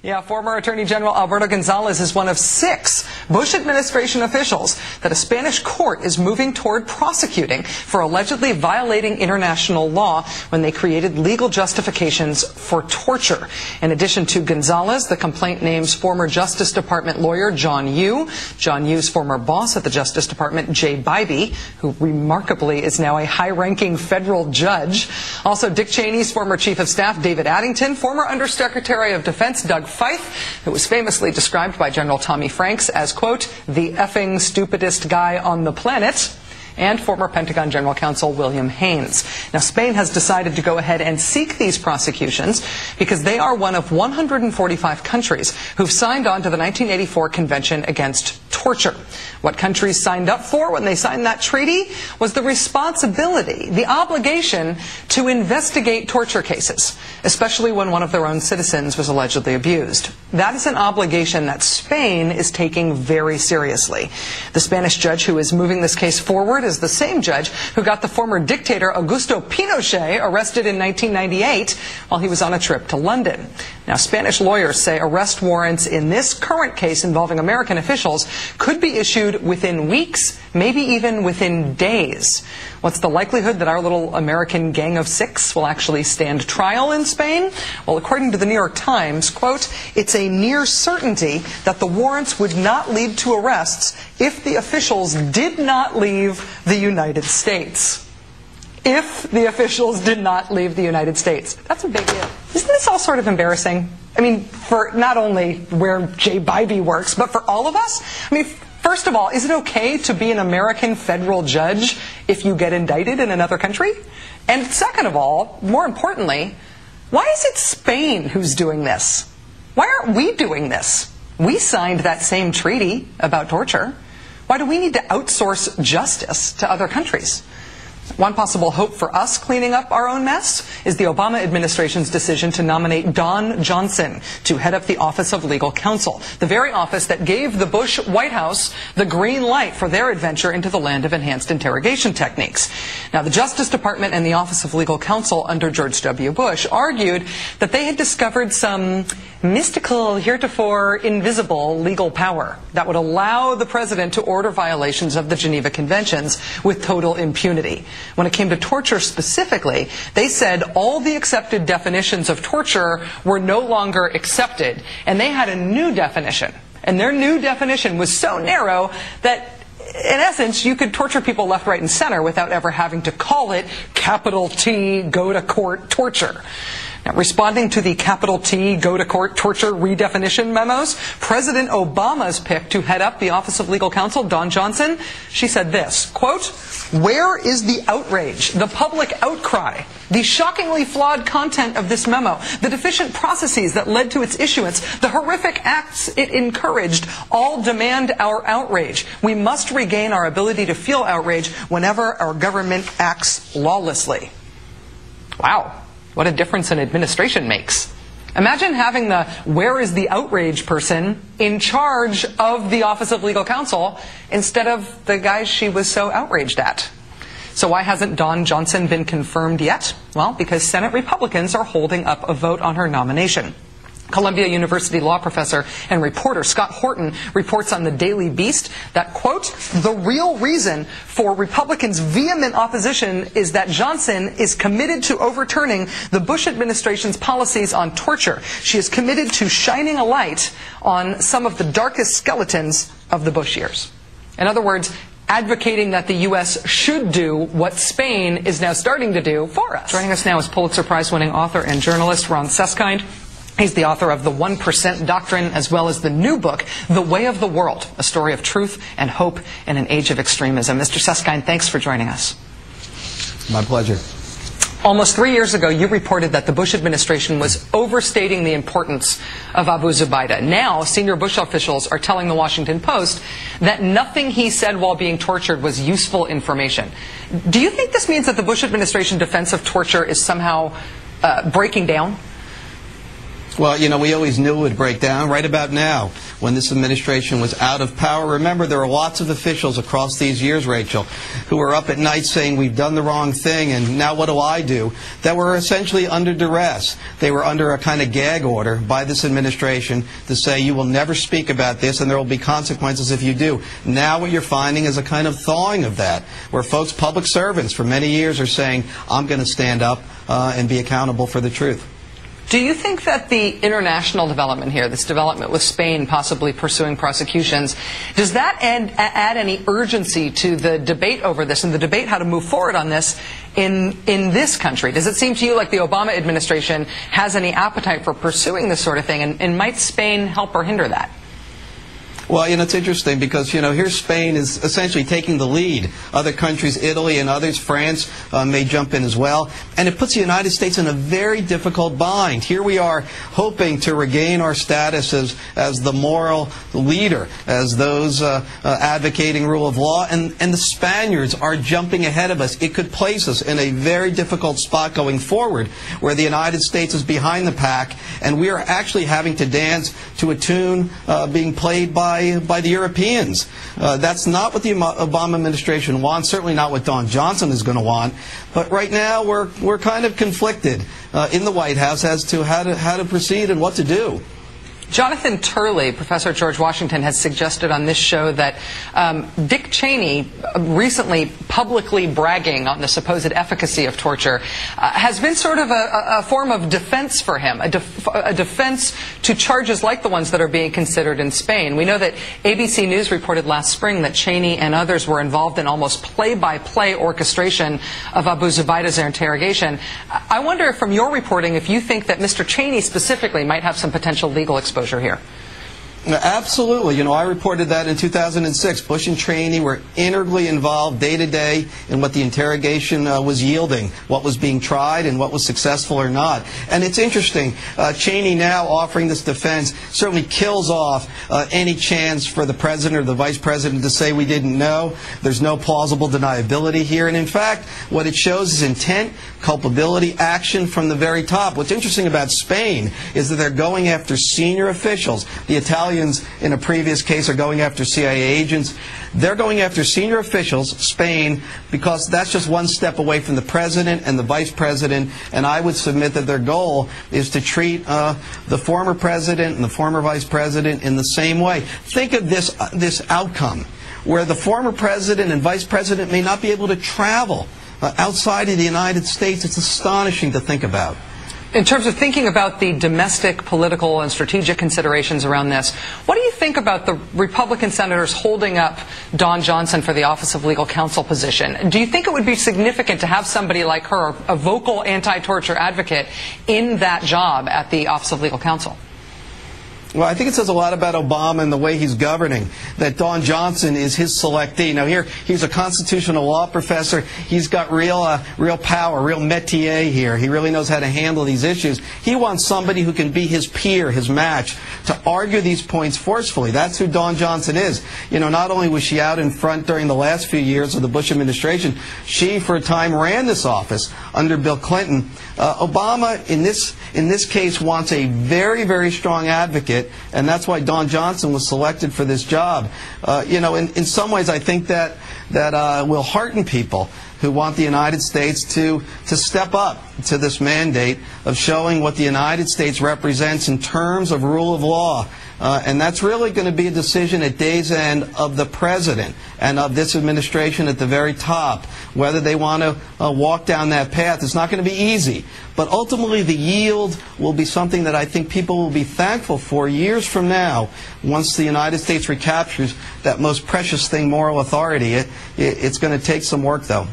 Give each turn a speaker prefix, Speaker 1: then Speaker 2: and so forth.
Speaker 1: Yeah, former Attorney General Alberto Gonzales is one of 6 Bush administration officials that a Spanish court is moving toward prosecuting for allegedly violating international law when they created legal justifications for torture. In addition to Gonzales, the complaint names former Justice Department lawyer John Yoo, John Yoo's former boss at the Justice Department, Jay Bybee, who remarkably is now a high-ranking federal judge. Also, Dick Cheney's former Chief of Staff, David Addington, former Undersecretary of Defense, Doug Feith, who was famously described by General Tommy Franks as, quote, the effing stupidest guy on the planet, and former Pentagon General Counsel William Haines. Now, Spain has decided to go ahead and seek these prosecutions because they are one of 145 countries who've signed on to the 1984 Convention Against Torture. What countries signed up for when they signed that treaty was the responsibility, the obligation to investigate torture cases, especially when one of their own citizens was allegedly abused. That is an obligation that Spain is taking very seriously. The Spanish judge who is moving this case forward is the same judge who got the former dictator Augusto Pinochet arrested in 1998 while he was on a trip to London. Now, Spanish lawyers say arrest warrants in this current case involving American officials could be issued within weeks, maybe even within days. What's the likelihood that our little American gang of 6 will actually stand trial in Spain? Well, according to the New York Times, quote, it's a near certainty that the warrants would not lead to arrests if the officials did not leave the United States. If the officials did not leave the United States. That's a big if. Isn't this all sort of embarrassing? I mean, for not only where Jay Bybee works, but for all of us? I mean, first of all, is it okay to be an American federal judge if you get indicted in another country? And second of all, more importantly, why is it Spain who's doing this? Why aren't we doing this? We signed that same treaty about torture. Why do we need to outsource justice to other countries? One possible hope for us cleaning up our own mess is the Obama administration's decision to nominate Don Johnson to head up the Office of Legal Counsel, the very office that gave the Bush White House the green light for their adventure into the land of enhanced interrogation techniques. Now, the Justice Department and the Office of Legal Counsel under George W. Bush argued that they had discovered some mystical, heretofore invisible legal power that would allow the president to order violations of the Geneva Conventions with total impunity. When it came to torture specifically, they said all the accepted definitions of torture were no longer accepted, and they had a new definition. And their new definition was so narrow that, in essence, you could torture people left, right, and center without ever having to call it capital T, go-to-court torture. Now, responding to the capital T, go-to-court torture redefinition memos, President Obama's pick to head up the Office of Legal Counsel, Don Johnson, she said this, quote, where is the outrage, the public outcry, the shockingly flawed content of this memo, the deficient processes that led to its issuance, the horrific acts it encouraged, all demand our outrage. We must regain our ability to feel outrage whenever our government acts lawlessly. Wow. What a difference an administration makes. Imagine having the where is the outrage person in charge of the Office of Legal Counsel instead of the guys she was so outraged at. So why hasn't Don Johnson been confirmed yet? Well, because Senate Republicans are holding up a vote on her nomination. Columbia University law professor and reporter Scott Horton reports on the Daily Beast that, quote, the real reason for Republicans' vehement opposition is that Johnson is committed to overturning the Bush administration's policies on torture. She is committed to shining a light on some of the darkest skeletons of the Bush years. In other words, advocating that the U.S. should do what Spain is now starting to do for us. Joining us now is Pulitzer Prize-winning author and journalist Ron Suskind. He's the author of The 1% Doctrine, as well as the new book, The Way of the World, a story of truth and hope in an age of extremism. Mr. Suskind, thanks for joining us.
Speaker 2: My pleasure.
Speaker 1: Almost 3 years ago, you reported that the Bush administration was overstating the importance of Abu Zubaydah. Now, senior Bush officials are telling the Washington Post that nothing he said while being tortured was useful information. Do you think this means that the Bush administration defense of torture is somehow breaking down?
Speaker 2: Well, you know, we always knew it would break down right about now when this administration was out of power. Remember, there are lots of officials across these years, Rachel, who were up at night saying we've done the wrong thing and now what do I do? That were essentially under duress. They were under a kind of gag order by this administration to say you will never speak about this and there will be consequences if you do. Now what you're finding is a kind of thawing of that, where folks, public servants for many years are saying I'm going to stand up and be accountable for the truth.
Speaker 1: Do you think that the international development here, this development with Spain possibly pursuing prosecutions, does that add any urgency to the debate over this and the debate how to move forward on this in this country? Does it seem to you like the Obama administration has any appetite for pursuing this sort of thing, and might Spain help or hinder that?
Speaker 2: Well, you know, it's interesting because, you know, here Spain is essentially taking the lead. Other countries, Italy and others, France, may jump in as well. And it puts the United States in a very difficult bind. Here we are hoping to regain our status as the moral leader, as those advocating rule of law. And the Spaniards are jumping ahead of us. It could place us in a very difficult spot going forward where the United States is behind the pack. And we are actually having to dance to a tune being played by the Europeans. That's not what the Obama administration wants, certainly not what Don Johnson is going to want. But right now we're kind of conflicted in the White House as to how to proceed and what to do.
Speaker 1: Jonathan Turley, Professor at George Washington, has suggested on this show that Dick Cheney, recently publicly bragging on the supposed efficacy of torture, has been sort of a form of defense for him, a defense to charges like the ones that are being considered in Spain. We know that ABC News reported last spring that Cheney and others were involved in almost play-by-play orchestration of Abu Zubaydah's interrogation. I wonder, from your reporting, if you think that Mr. Cheney specifically might have some potential legal exposure here.
Speaker 2: Absolutely. You know, I reported that in 2006. Bush and Cheney were integrally involved day to day in what the interrogation was yielding, what was being tried and what was successful or not. And it's interesting, Cheney now offering this defense certainly kills off any chance for the president or the vice president to say we didn't know. There's no plausible deniability here. And in fact, what it shows is intent, culpability, action from the very top. What's interesting about Spain is that they're going after senior officials. The Italians in a previous case are going after CIA agents. They're going after senior officials, Spain, because that's just one step away from the president and the vice president. And I would submit that their goal is to treat the former president and the former vice president in the same way. Think of this outcome, where the former president and vice president may not be able to travel outside of the United States. It's astonishing to think about.
Speaker 1: In terms of thinking about the domestic, political, and strategic considerations around this, what do you think about the Republican senators holding up Don Johnson for the Office of Legal Counsel position? Do you think it would be significant to have somebody like her, a vocal anti-torture advocate, in that job at the Office of Legal Counsel?
Speaker 2: Well, I think it says a lot about Obama and the way he's governing, that Don Johnson is his selectee. Now, here, he's a constitutional law professor. He's got real power, real métier here. He really knows how to handle these issues. He wants somebody who can be his peer, his match, to argue these points forcefully. That's who Don Johnson is. You know, not only was she out in front during the last few years of the Bush administration, she, for a time, ran this office under Bill Clinton. Obama, in this case, wants a very, very strong advocate, and that's why Don Johnson was selected for this job. You know, in some ways, I think that will hearten people who want the United States to step up to this mandate of showing what the United States represents in terms of rule of law. And that's really going to be a decision at day's end of the president and of this administration at the very top, whether they want to walk down that path. It's not going to be easy. But ultimately, the yield will be something that I think people will be thankful for years from now once the United States recaptures that most precious thing, moral authority. It's going to take some work, though.